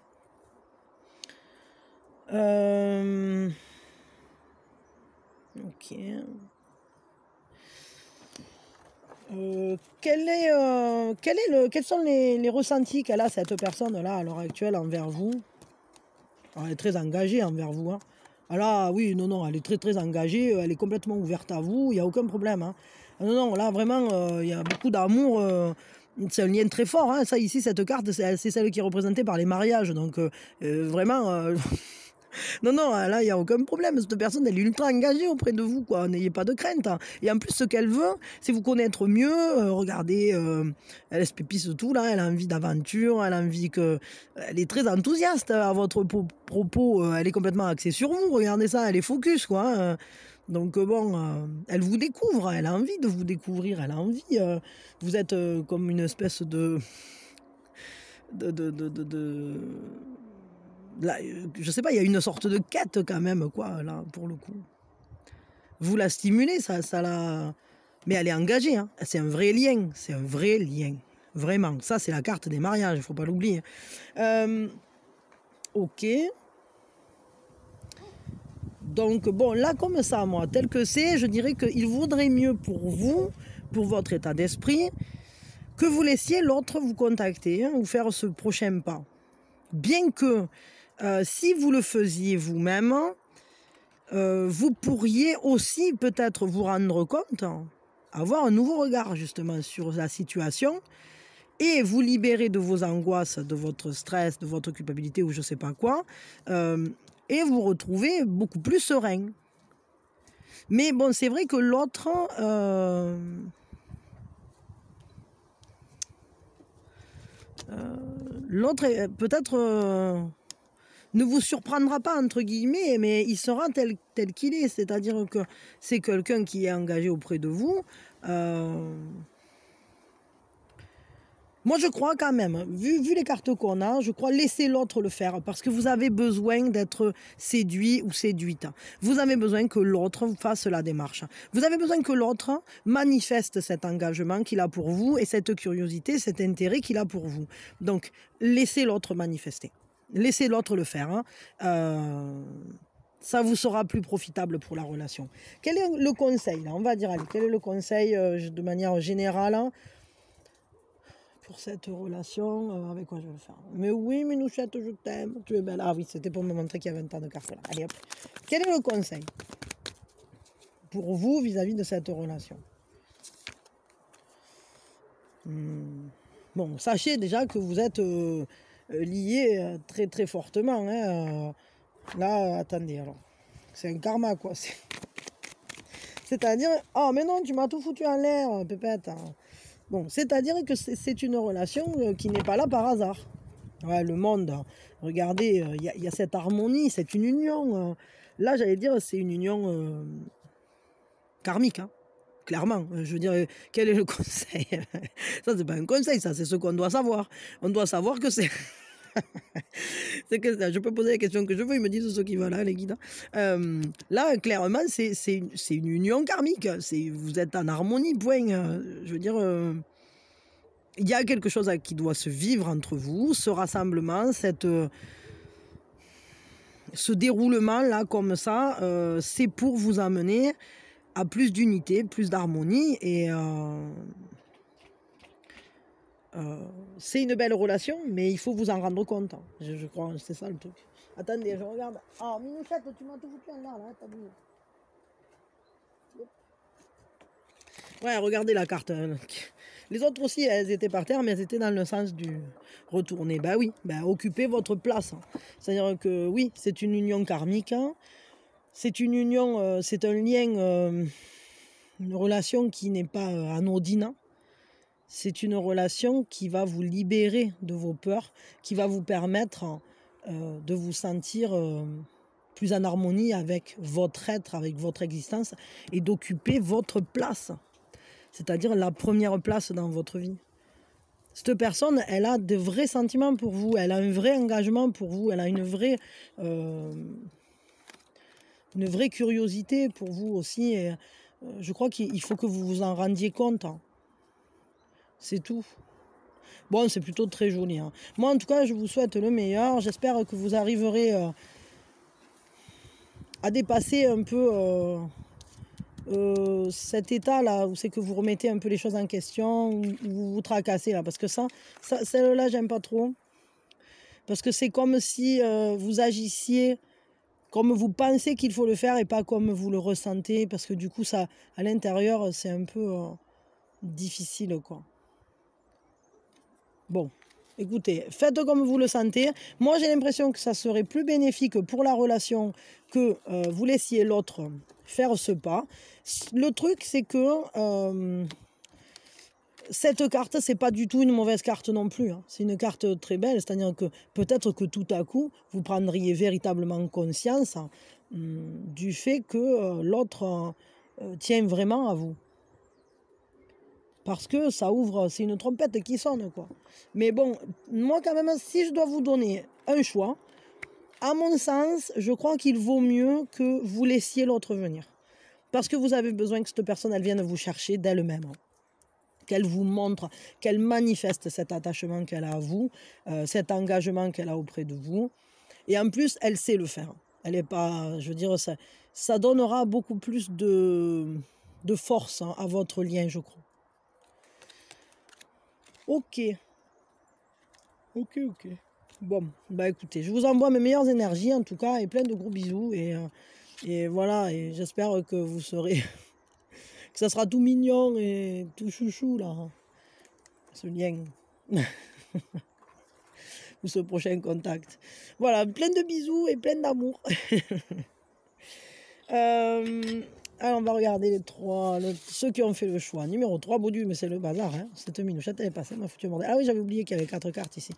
Ok. Quels sont les ressentis qu'elle a, cette personne-là, à l'heure actuelle, envers vous? Alors, elle est très engagée envers vous, hein. Ah là, oui, non, non, elle est très, très engagée, elle est complètement ouverte à vous, il n'y a aucun problème, hein. Ah non, non, là, vraiment, il y a beaucoup d'amour, c'est un lien très fort, hein. Ça, ici, cette carte, c'est celle qui est représentée par les mariages, donc vraiment... Non, non, là, il n'y a aucun problème. Cette personne, elle est ultra engagée auprès de vous, quoi. N'ayez pas de crainte, hein. Et en plus, ce qu'elle veut, c'est vous connaître mieux. Regardez, elle se pépisse tout, là. Elle a envie d'aventure, elle a envie que... Elle est très enthousiaste à votre propos. Elle est complètement axée sur vous. Regardez ça, elle est focus, quoi, hein. Donc bon, elle vous découvre, elle a envie de vous découvrir, elle a envie. Vous êtes comme une espèce de là, je sais pas, il y a une sorte de quête quand même, quoi, là, pour le coup. Vous la stimulez, ça la... Mais elle est engagée, hein. C'est un vrai lien, c'est un vrai lien. Vraiment, ça c'est la carte des mariages, il faut pas l'oublier. Ok. Donc bon, là comme ça, moi, tel que c'est, je dirais qu'il vaudrait mieux pour vous, pour votre état d'esprit, que vous laissiez l'autre vous contacter, hein, ou faire ce prochain pas. Bien que si vous le faisiez vous-même, vous pourriez aussi peut-être vous rendre compte, avoir un nouveau regard justement sur la situation et vous libérer de vos angoisses, de votre stress, de votre culpabilité ou je sais pas quoi, et vous retrouver beaucoup plus serein. Mais bon, c'est vrai que l'autre... l'autre est peut-être... ne vous surprendra pas, entre guillemets, mais il sera tel qu'il est. C'est-à-dire que c'est quelqu'un qui est engagé auprès de vous. Moi, je crois quand même, vu les cartes qu'on a, je crois laisser l'autre le faire parce que vous avez besoin d'être séduit ou séduite. Vous avez besoin que l'autre fasse la démarche. Vous avez besoin que l'autre manifeste cet engagement qu'il a pour vous et cette curiosité, cet intérêt qu'il a pour vous. Donc, laissez l'autre manifester. Laissez l'autre le faire, hein. Ça vous sera plus profitable pour la relation. Quel est le conseil là? On va dire, allez, quel est le conseil de manière générale, hein, pour cette relation? Avec quoi je vais le faire? Mais oui, Minouchette, je t'aime. Tu es belle. Ah oui, c'était pour me montrer qu'il y avait un tas de cartes là. Allez hop. Quel est le conseil pour vous vis-à-vis de cette relation? Bon, sachez déjà que vous êtes liés très très fortement, hein. Là, attendez, alors. C'est un karma, quoi. C'est-à-dire, oh, mais non, tu m'as tout foutu en l'air, pépette. Bon, c'est-à-dire que c'est une relation qui n'est pas là par hasard. Ouais, le monde, regardez, il y a cette harmonie, c'est une union. Là, j'allais dire, c'est une union karmique, hein. Clairement, je veux dire, quel est le conseil? Ça, c'est pas un conseil, ça, c'est ce qu'on doit savoir. On doit savoir que c'est... c'est que je peux poser la question que je veux, ils me disent ce qui va là, les guides. Là, clairement, c'est une union karmique. Vous êtes en harmonie, point. Je veux dire, il y a quelque chose qui doit se vivre entre vous, ce rassemblement, ce déroulement-là, comme ça, c'est pour vous amener à plus d'unité, plus d'harmonie et... c'est une belle relation, mais il faut vous en rendre compte. Je crois, c'est ça le truc. Attendez, je regarde. Ah, Minouchette, tu m'as tout foutu en l'air, là, t'as vu. Ouais, regardez la carte. Les autres aussi, elles étaient par terre, mais elles étaient dans le sens du retourner. Bah oui, bah, occupez votre place. C'est-à-dire que oui, c'est une union karmique. C'est une union, c'est un lien, une relation qui n'est pas anodine. c'est une relation qui va vous libérer de vos peurs, qui va vous permettre de vous sentir plus en harmonie avec votre être, avec votre existence, et d'occuper votre place, c'est-à-dire la première place dans votre vie. Cette personne, elle a de vrais sentiments pour vous, elle a un vrai engagement pour vous, elle a une vraie curiosité pour vous aussi. Et, je crois qu'il faut que vous vous en rendiez compte. C'est tout. Bon, c'est plutôt très joli. Hein. Moi, en tout cas, je vous souhaite le meilleur. J'espère que vous arriverez à dépasser un peu cet état-là, où c'est que vous remettez un peu les choses en question, où vous vous tracassez là. Parce que celle-là, j'aime pas trop. Parce que c'est comme si vous agissiez comme vous pensez qu'il faut le faire et pas comme vous le ressentez. Parce que du coup, ça, à l'intérieur, c'est un peu difficile, quoi. Bon, écoutez, faites comme vous le sentez. Moi, j'ai l'impression que ça serait plus bénéfique pour la relation que vous laissiez l'autre faire ce pas. Le truc, c'est que cette carte, c'est pas du tout une mauvaise carte non plus. Hein. C'est une carte très belle, c'est-à-dire que peut-être que tout à coup, vous prendriez véritablement conscience du fait que l'autre tient vraiment à vous. Parce que ça ouvre, c'est une trompette qui sonne, quoi. Mais bon, moi quand même, si je dois vous donner un choix, à mon sens, je crois qu'il vaut mieux que vous laissiez l'autre venir. Parce que vous avez besoin que cette personne, elle vienne vous chercher d'elle-même. Qu'elle vous montre, qu'elle manifeste cet attachement qu'elle a à vous, cet engagement qu'elle a auprès de vous. Et en plus, elle sait le faire. Elle n'est pas, je veux dire, ça donnera beaucoup plus de force à votre lien, je crois. Ok. Bon, bah écoutez, je vous envoie mes meilleures énergies en tout cas et plein de gros bisous et voilà, et j'espère que vous serez, que ça sera tout mignon et tout chouchou là, ce lien ou ce prochain contact. Voilà, plein de bisous et plein d'amour. Alors on va regarder les trois, ceux qui ont fait le choix. Numéro 3, Baudu, mais c'est le bazar, hein. Cette minouchette, elle est passée, m'a foutu bordel. Ah oui, j'avais oublié qu'il y avait 4 cartes ici.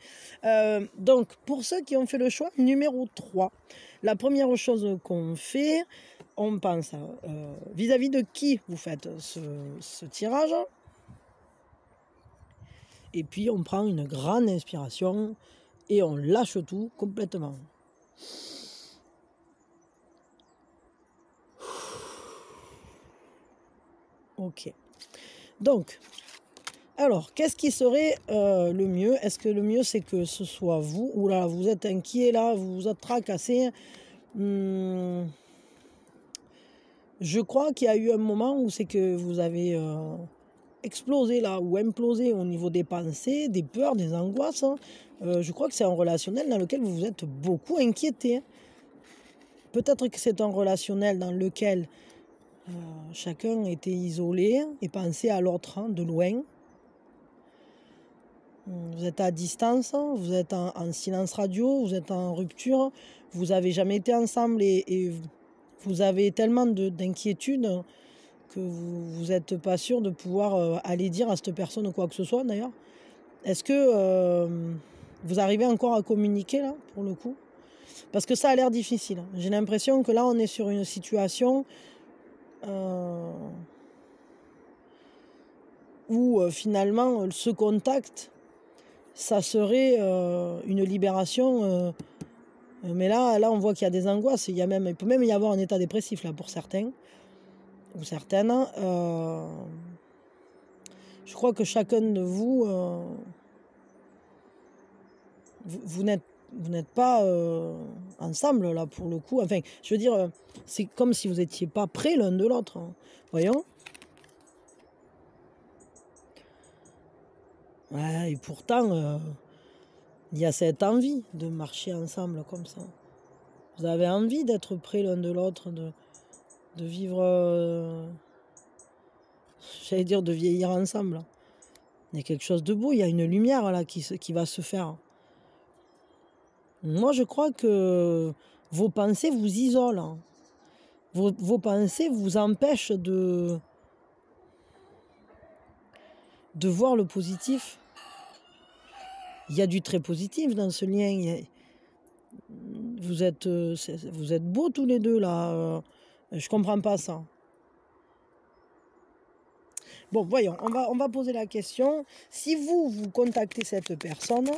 Donc, pour ceux qui ont fait le choix, numéro 3, la première chose qu'on fait, on pense vis-à-vis de qui vous faites ce tirage. Et puis, on prend une grande inspiration et on lâche tout complètement. Ok. Donc, alors, qu'est-ce qui serait le mieux? Est-ce que le mieux, c'est que ce soit vous? Ou là, vous êtes inquiet, là, vous vous êtes tracassé. Je crois qu'il y a eu un moment où c'est que vous avez explosé, là, ou implosé au niveau des pensées, des peurs, des angoisses. Hein. Je crois que c'est un relationnel dans lequel vous vous êtes beaucoup inquiété. Peut-être que c'est un relationnel dans lequel chacun était isolé et pensait à l'autre de loin. Vous êtes à distance, vous êtes en silence radio, vous êtes en rupture, vous n'avez jamais été ensemble et vous avez tellement d'inquiétude que vous n'êtes pas sûr de pouvoir aller dire à cette personne quoi que ce soit d'ailleurs. Est-ce que vous arrivez encore à communiquer là pour le coup? Parce que ça a l'air difficile. J'ai l'impression que là on est sur une situation où finalement ce contact ça serait une libération. Mais là, on voit qu'il y a des angoisses. Il peut même y avoir un état dépressif là pour certains ou certaines. Je crois que chacun de vous, vous n'êtes pas ensemble là pour le coup. Enfin, je veux dire, c'est comme si vous n'étiez pas près l'un de l'autre. Hein. Voyons. Ouais, et pourtant, il y a cette envie de marcher ensemble comme ça. Vous avez envie d'être près l'un de l'autre, de vivre, j'allais dire de vieillir ensemble. Il y a quelque chose de beau, il y a une lumière là qui va se faire. Moi, je crois que vos pensées vous isolent. Hein. Vos pensées vous empêchent de de voir le positif. Il y a du très positif dans ce lien. Vous êtes beaux tous les deux là. Je comprends pas ça. Bon, voyons, on va poser la question. Si vous contactez cette personne,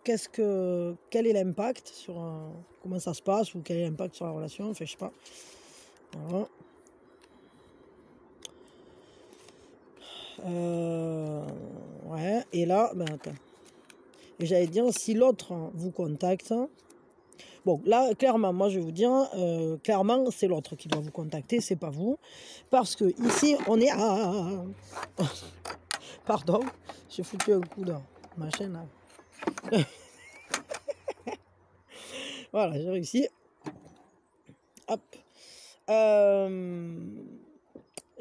quel est l'impact sur comment ça se passe, ou quel est l'impact sur la relation, enfin je sais pas. Voilà. Ouais, et là, ben attends. Et j'allais dire, si l'autre vous contacte, bon, là, clairement, moi, je vais vous dire, clairement, c'est l'autre qui doit vous contacter, c'est pas vous. Parce que ici, on est à... Pardon, j'ai foutu un coup dans ma chaîne, là. Voilà, j'ai réussi. Hop.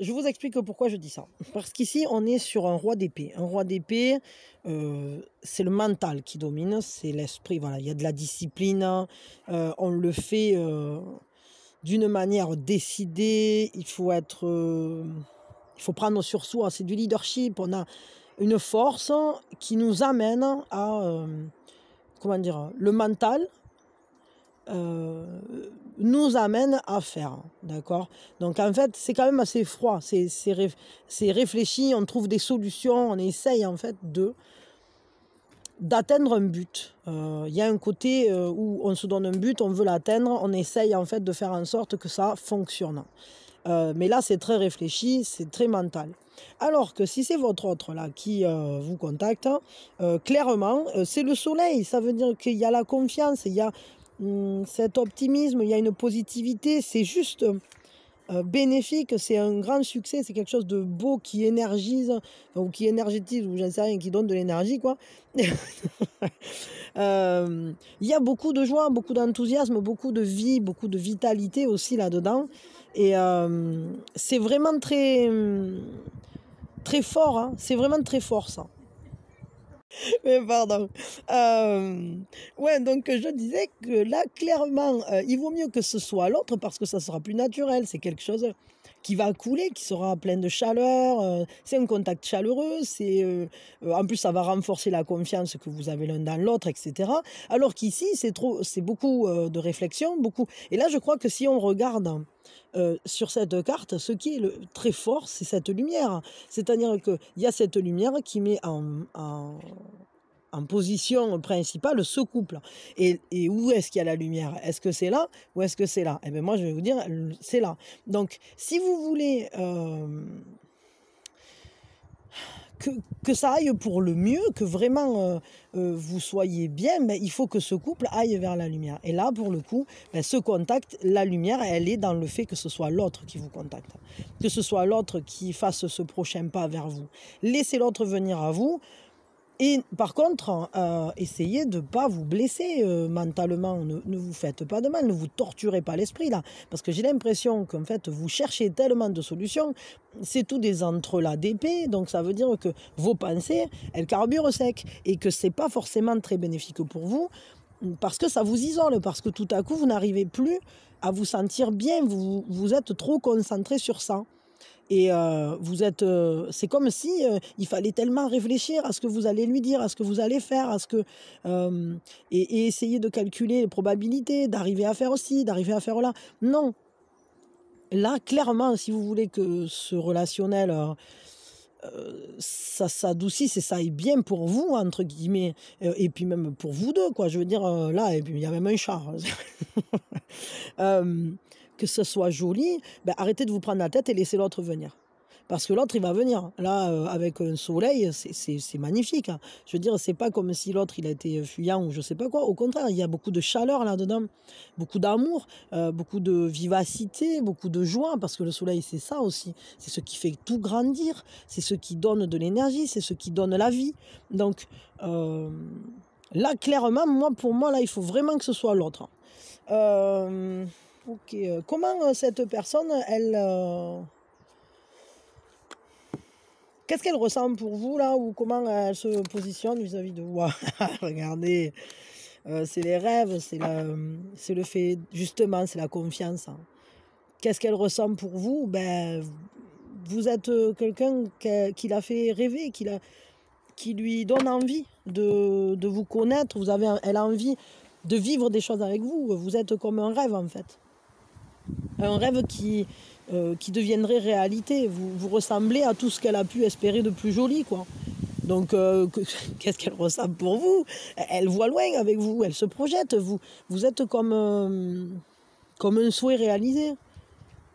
Je vous explique pourquoi je dis ça. Parce qu'ici, on est sur un roi d'épée. Un roi d'épée, c'est le mental qui domine, c'est l'esprit. Voilà, il y a de la discipline, on le fait d'une manière décidée. Il faut prendre sur soi, c'est du leadership. On a une force qui nous amène à, comment dire, le mental nous amène à faire, d'accord? Donc en fait, c'est quand même assez froid, c'est réfléchi, on trouve des solutions, on essaye en fait d'atteindre un but. Il y a un côté où on se donne un but, on veut l'atteindre, on essaye en fait de faire en sorte que ça fonctionne. Mais là, c'est très réfléchi, c'est très mental. Alors que si c'est votre autre là qui vous contacte, clairement, c'est le soleil. Ça veut dire qu'il y a la confiance, il y a cet optimisme, il y a une positivité. C'est juste bénéfique, c'est un grand succès, c'est quelque chose de beau qui énergise, ou qui énergétise, ou j'en sais rien, qui donne de l'énergie, quoi. Il y a beaucoup de joie, beaucoup d'enthousiasme, beaucoup de vie, beaucoup de vitalité aussi là-dedans. Et c'est vraiment très, très fort, hein. C'est vraiment très fort, ça. Mais pardon. Ouais, donc je disais que là, clairement, il vaut mieux que ce soit l'autre parce que ça sera plus naturel. C'est quelque chose qui va couler, qui sera plein de chaleur. C'est un contact chaleureux. En plus, ça va renforcer la confiance que vous avez l'un dans l'autre, etc. Alors qu'ici, c'est beaucoup de réflexion, beaucoup. Et là, je crois que si on regarde sur cette carte, ce qui est très fort, c'est cette lumière. C'est-à-dire qu'il y a cette lumière qui met en position principale ce couple. Et où est-ce qu'il y a la lumière? Est-ce que c'est là ou est-ce que c'est là? Eh bien, moi, je vais vous dire, c'est là. Donc, si vous voulez que ça aille pour le mieux, que vraiment vous soyez bien, mais il faut que ce couple aille vers la lumière. Et là, pour le coup, ce contact, la lumière, elle est dans le fait que ce soit l'autre qui vous contacte. Que ce soit l'autre qui fasse ce prochain pas vers vous. Laissez l'autre venir à vous. Et par contre, essayez de ne pas vous blesser mentalement, ne vous faites pas de mal, ne vous torturez pas l'esprit là, parce que j'ai l'impression qu'en fait vous cherchez tellement de solutions, c'est tout des entrelacs d'épée, donc ça veut dire que vos pensées, elles carburent sec, et que c'est pas forcément très bénéfique pour vous, parce que ça vous isole, parce que tout à coup vous n'arrivez plus à vous sentir bien, vous êtes trop concentré sur ça. Et c'est comme si il fallait tellement réfléchir à ce que vous allez lui dire, à ce que vous allez faire, et essayer de calculer les probabilités, d'arriver à faire ci, d'arriver à faire là. Non. Là, clairement, si vous voulez que ce relationnel, ça s'adoucisse et ça aille bien pour vous, entre guillemets, et puis même pour vous deux, quoi. Je veux dire, là, et puis il y a même un chat. Que ce soit joli, arrêtez de vous prendre la tête et laissez l'autre venir. Parce que l'autre, il va venir. Là, avec un soleil, c'est magnifique. Hein. Je veux dire, c'est pas comme si l'autre, il a été fuyant ou je sais pas quoi. Au contraire, il y a beaucoup de chaleur là-dedans, beaucoup d'amour, beaucoup de vivacité, beaucoup de joie. Parce que le soleil, c'est ça aussi. C'est ce qui fait tout grandir. C'est ce qui donne de l'énergie. C'est ce qui donne la vie. Donc, là, clairement, pour moi, là, il faut vraiment que ce soit l'autre. Ok, comment cette personne, qu'est-ce qu'elle ressent pour vous là, ou comment elle se positionne vis-à-vis de vous? Regardez, c'est les rêves, c'est le fait, justement, c'est la confiance. Hein. Qu'est-ce qu'elle ressent pour vous? vous êtes quelqu'un qui l'a fait rêver, qui lui donne envie de vous connaître. Elle a envie de vivre des choses avec vous. Vous êtes comme un rêve en fait. Un rêve qui deviendrait réalité. Vous ressemblez à tout ce qu'elle a pu espérer de plus joli, quoi. Donc, qu'est-ce qu'elle ressent pour vous? Elle voit loin avec vous, elle se projette. Vous êtes comme un souhait réalisé.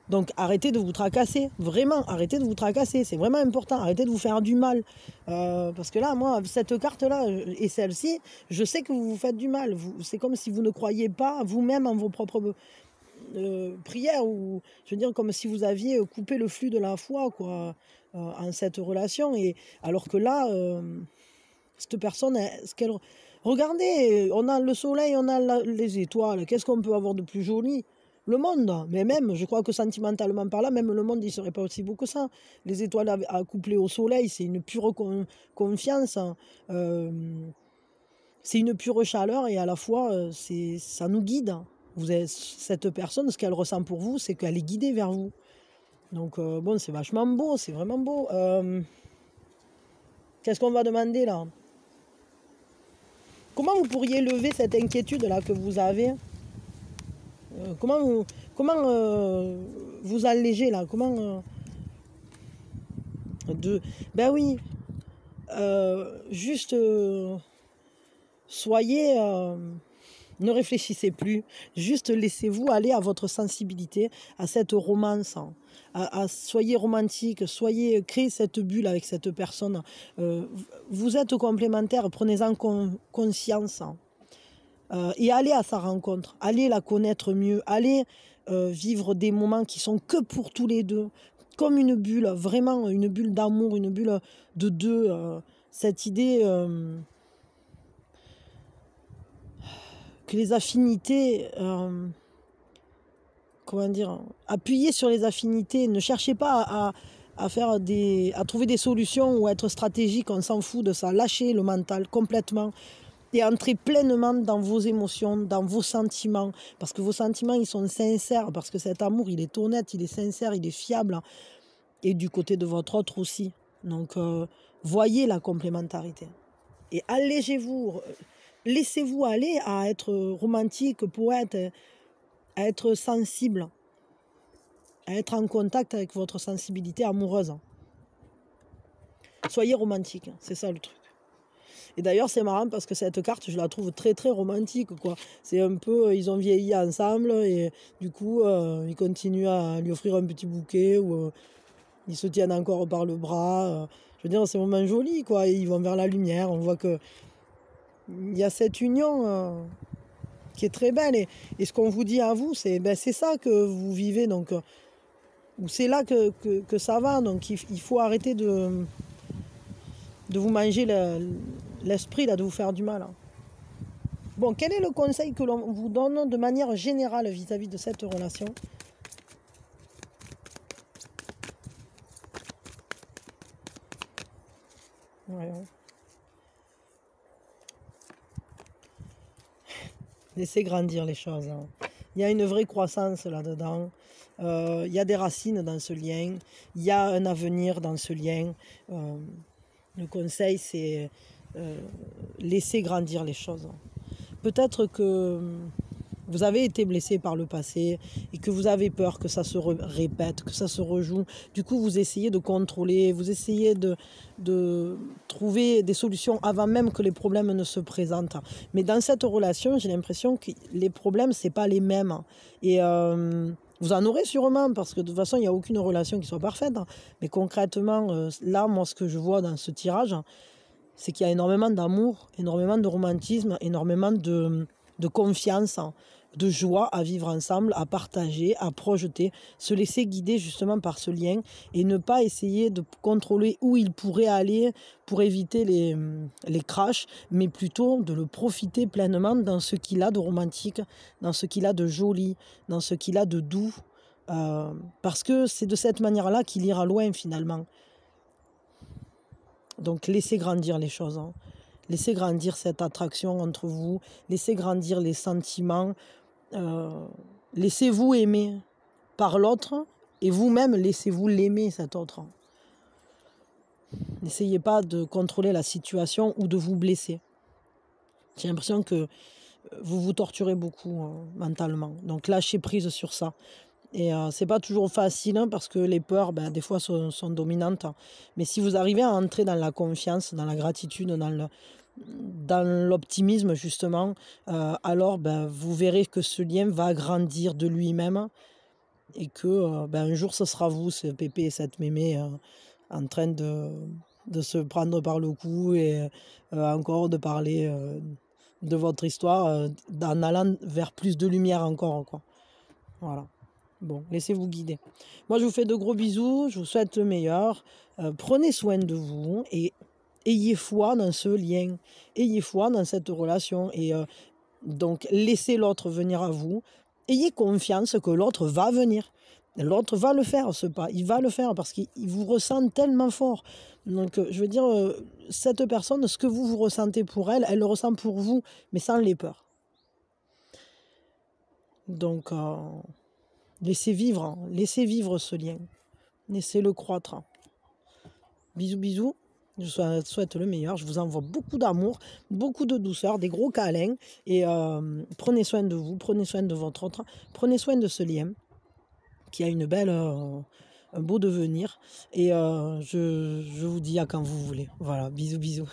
Donc, arrêtez de vous tracasser. Vraiment, arrêtez de vous tracasser. C'est vraiment important. Arrêtez de vous faire du mal. Parce que là, moi, cette carte-là et celle-ci, je sais que vous vous faites du mal. C'est comme si vous ne croyiez pas vous-même en vos propres prières. Ou, je veux dire, comme si vous aviez coupé le flux de la foi, quoi. En cette relation, et alors que là cette personne, regardez, on a le soleil, on a les étoiles, qu'est-ce qu'on peut avoir de plus joli? Le monde, mais même, je crois que sentimentalement par là, même le monde, il serait pas aussi beau que ça. Les étoiles accouplées au soleil, c'est une pure confiance, c'est une pure chaleur, et à la fois, ça nous guide. Cette personne, ce qu'elle ressent pour vous, c'est qu'elle est guidée vers vous. Donc, bon, c'est vachement beau, c'est vraiment beau. Qu'est-ce qu'on va demander là? Comment vous pourriez lever cette inquiétude-là que vous avez? Comment vous alléger là? Ben oui, juste soyez... ne réfléchissez plus, juste laissez-vous aller à votre sensibilité, à cette romance. Soyez romantique, créez cette bulle avec cette personne. Vous êtes complémentaires, prenez-en conscience. Et allez à sa rencontre, allez la connaître mieux, allez vivre des moments qui sont que pour tous les deux, comme une bulle, vraiment une bulle d'amour, une bulle de deux. Cette idée que les affinités... comment dire, appuyez sur les affinités, ne cherchez pas à trouver des solutions ou à être stratégique, on s'en fout de ça. Lâchez le mental complètement et entrez pleinement dans vos émotions, dans vos sentiments, parce que vos sentiments, ils sont sincères, parce que cet amour, il est honnête, il est sincère, il est fiable, et du côté de votre autre aussi. Donc, voyez la complémentarité. Et allégez-vous, laissez-vous aller à être romantique, poète, à être sensible, à être en contact avec votre sensibilité amoureuse. Soyez romantique, c'est ça le truc. Et d'ailleurs, c'est marrant parce que cette carte, je la trouve très très romantique, quoi. C'est un peu, ils ont vieilli ensemble et du coup, ils continuent à lui offrir un petit bouquet ou ils se tiennent encore par le bras. Je veux dire, c'est vraiment joli, quoi. Et ils vont vers la lumière. On voit que il y a cette union qui est très belle. Et ce qu'on vous dit à vous, c'est ça que vous vivez. Donc, c'est là que ça va. Donc, il faut arrêter de vous manger l'esprit, là, de vous faire du mal. Bon, quel est le conseil que l'on vous donne de manière générale vis-à-vis de cette relation? Ouais. Laissez grandir les choses. Hein. Il y a une vraie croissance là-dedans. Il y a des racines dans ce lien. Il y a un avenir dans ce lien. Le conseil, c'est laisser grandir les choses. Peut-être que vous avez été blessé par le passé et que vous avez peur que ça se répète, que ça se rejoue. Du coup, vous essayez de contrôler, vous essayez de trouver des solutions avant même que les problèmes ne se présentent. Mais dans cette relation, j'ai l'impression que les problèmes, c'est pas les mêmes. Et vous en aurez sûrement, parce que de toute façon, il n'y a aucune relation qui soit parfaite. Mais concrètement, là, moi, ce que je vois dans ce tirage, c'est qu'il y a énormément d'amour, énormément de romantisme, énormément de confiance, de joie à vivre ensemble, à partager, à projeter, se laisser guider justement par ce lien et ne pas essayer de contrôler où il pourrait aller pour éviter les crashs, mais plutôt de le profiter pleinement dans ce qu'il a de romantique, dans ce qu'il a de joli, dans ce qu'il a de doux, parce que c'est de cette manière-là qu'il ira loin finalement. Donc laissez grandir les choses, hein. Laissez grandir cette attraction entre vous, laissez grandir les sentiments, laissez-vous aimer par l'autre Et vous-même, laissez-vous l'aimer, cet autre. N'essayez pas de contrôler la situation ou de vous blesser. J'ai l'impression que vous vous torturez beaucoup mentalement. Donc lâchez prise sur ça. Et c'est pas toujours facile hein, parce que les peurs, ben, des fois, sont dominantes. Mais si vous arrivez à entrer dans la confiance, dans la gratitude, dans l'optimisme, justement, alors ben, vous verrez que ce lien va grandir de lui-même et que ben, un jour, ce sera vous, ce pépé et cette mémé, en train de se prendre par le cou et encore de parler de votre histoire en allant vers plus de lumière encore, quoi. Voilà. Bon, laissez-vous guider. Moi, je vous fais de gros bisous. Je vous souhaite le meilleur. Prenez soin de vous et ayez foi dans ce lien. Ayez foi dans cette relation. Et donc, laissez l'autre venir à vous. Ayez confiance que l'autre va venir. L'autre va le faire, ce pas. Il va le faire parce qu'il vous ressent tellement fort. Donc, je veux dire, cette personne, ce que vous ressentez pour elle, elle le ressent pour vous, mais sans les peurs. Donc, laissez vivre ce lien. Laissez-le croître. Bisous, bisous. Je vous souhaite le meilleur. Je vous envoie beaucoup d'amour, beaucoup de douceur, des gros câlins. Et prenez soin de vous, prenez soin de votre autre. Prenez soin de ce lien qui a un beau devenir. Et je vous dis à quand vous voulez. Voilà, bisous, bisous.